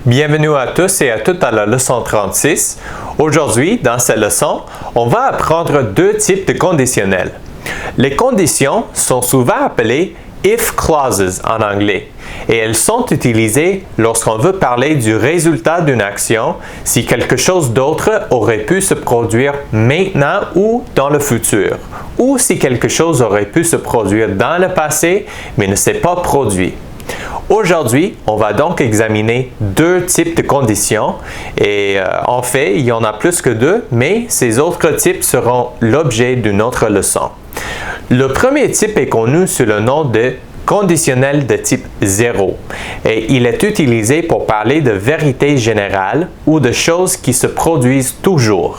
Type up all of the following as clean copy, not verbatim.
Bienvenue à tous et à toutes à la leçon 36. Aujourd'hui, dans cette leçon, on va apprendre deux types de conditionnels. Les conditions sont souvent appelées if clauses en anglais et elles sont utilisées lorsqu'on veut parler du résultat d'une action si quelque chose d'autre aurait pu se produire maintenant ou dans le futur, ou si quelque chose aurait pu se produire dans le passé mais ne s'est pas produit. Aujourd'hui, on va donc examiner deux types de conditions et en fait, il y en a plus que deux, mais ces autres types seront l'objet d'une autre leçon. Le premier type est connu sous le nom de conditionnel de type 0 et il est utilisé pour parler de vérité générale ou de choses qui se produisent toujours.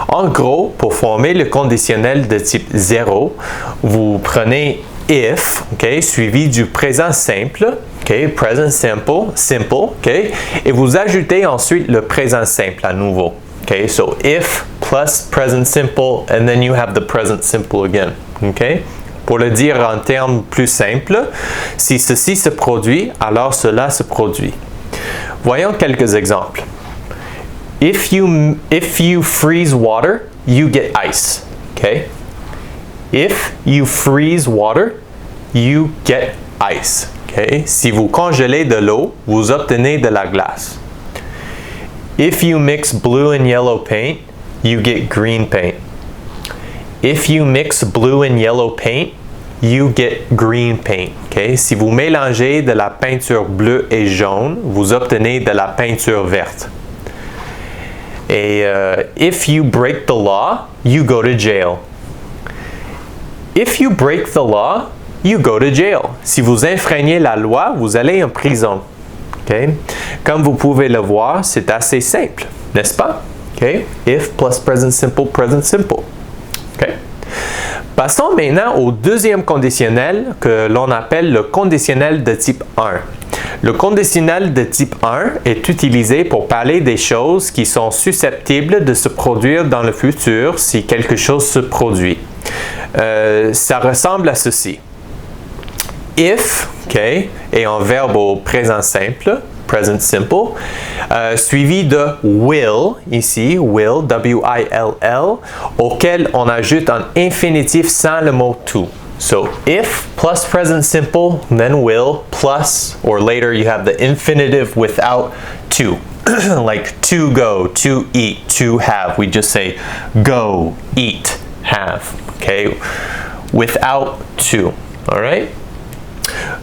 En gros, pour former le conditionnel de type 0, vous prenez if, suivi du présent simple, present simple, et vous ajoutez ensuite le présent simple à nouveau. So if plus present simple, and then you have the present simple again. Pour le dire en termes plus simples, si ceci se produit, alors cela se produit. Voyons quelques exemples. If you freeze water, you get ice. If you freeze water, you get ice. Si vous congelez de l'eau, vous obtenez de la glace. If you mix blue and yellow paint, you get green paint. If you mix blue and yellow paint, you get green paint. Si vous mélangez de la peinture bleue et jaune, vous obtenez de la peinture verte. Et if you break the law, you go to jail. If you break the law, you go to jail. Si vous enfreignez la loi, vous allez en prison. Comme vous pouvez le voir, c'est assez simple, n'est-ce pas? If plus present simple, present simple. Passons maintenant au deuxième conditionnel que l'on appelle le conditionnel de type 1. Le conditionnel de type 1 est utilisé pour parler des choses qui sont susceptibles de se produire dans le futur si quelque chose se produit. Ça ressemble à ceci. If, est en verbe au présent simple, present simple, suivi de will, ici, will, W-I-L-L, auquel on ajoute un infinitif sans le mot to. So, if plus present simple, then will, plus, or later you have the infinitive without to. Like to go, to eat, to have. We just say go, eat, have. Without to. All right?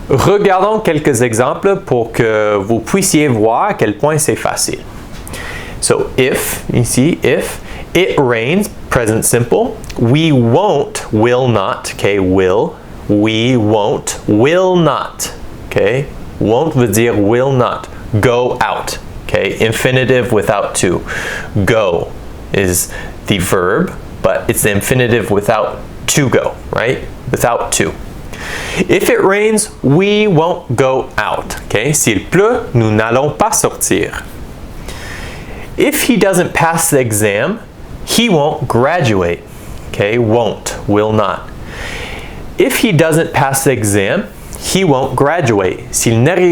Regardons quelques exemples pour que vous puissiez voir à quel point c'est facile. So, if, ici, if, it rains, present simple, we won't, will not, will, we won't, will not, won't veut dire will not, go out, infinitive without to. Go is the verb, but it's the infinitive without to go, right? Without to. If it rains, we won't go out. S'il pleut, nous n'allons pas sortir. If he doesn't pass the exam, he won't graduate. Won't, will not. If he doesn't pass the exam, he won't graduate. S'il ne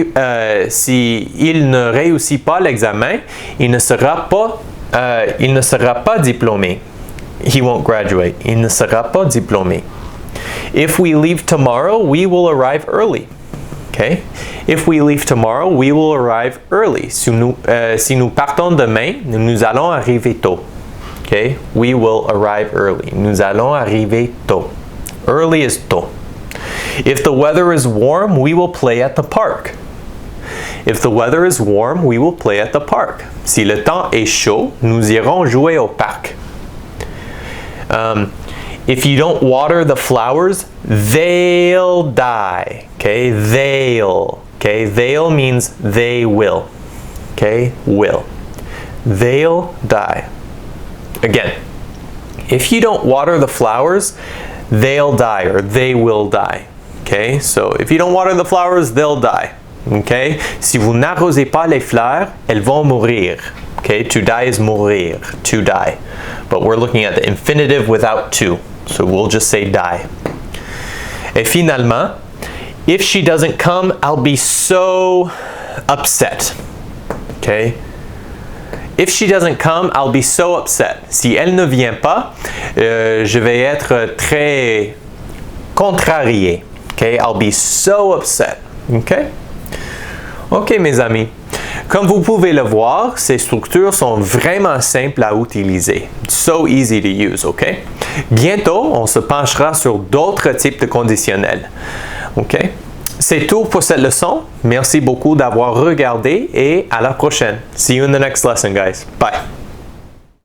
réussit pas l'examen, il ne sera pas diplômé. He won't graduate. Il ne sera pas diplômé. If we leave tomorrow, we will arrive early. If we leave tomorrow, we will arrive early. Si nous partons demain, nous allons arriver tôt. We will arrive early. Nous allons arriver tôt. Early is tôt. If the weather is warm, we will play at the park. If the weather is warm, we will play at the park. Si le temps est chaud, nous irons jouer au parc. If you don't water the flowers, they'll die. They'll. They'll means they will. Will. They'll die. Again, if you don't water the flowers, they'll die or they will die. So if you don't water the flowers, they'll die. Si vous n'arrosez pas les fleurs, elles vont mourir. To die is mourir, to die. But we're looking at the infinitive without to. So we'll just say die. Et finalement, if she doesn't come, I'll be so upset. Okay? If she doesn't come, I'll be so upset. Si elle ne vient pas, je vais être très contrarié. Okay? I'll be so upset. Okay? OK, mes amis. Comme vous pouvez le voir, ces structures sont vraiment simples à utiliser. So easy to use, OK? Bientôt, on se penchera sur d'autres types de conditionnels. OK? C'est tout pour cette leçon. Merci beaucoup d'avoir regardé et à la prochaine. See you in the next lesson, guys. Bye.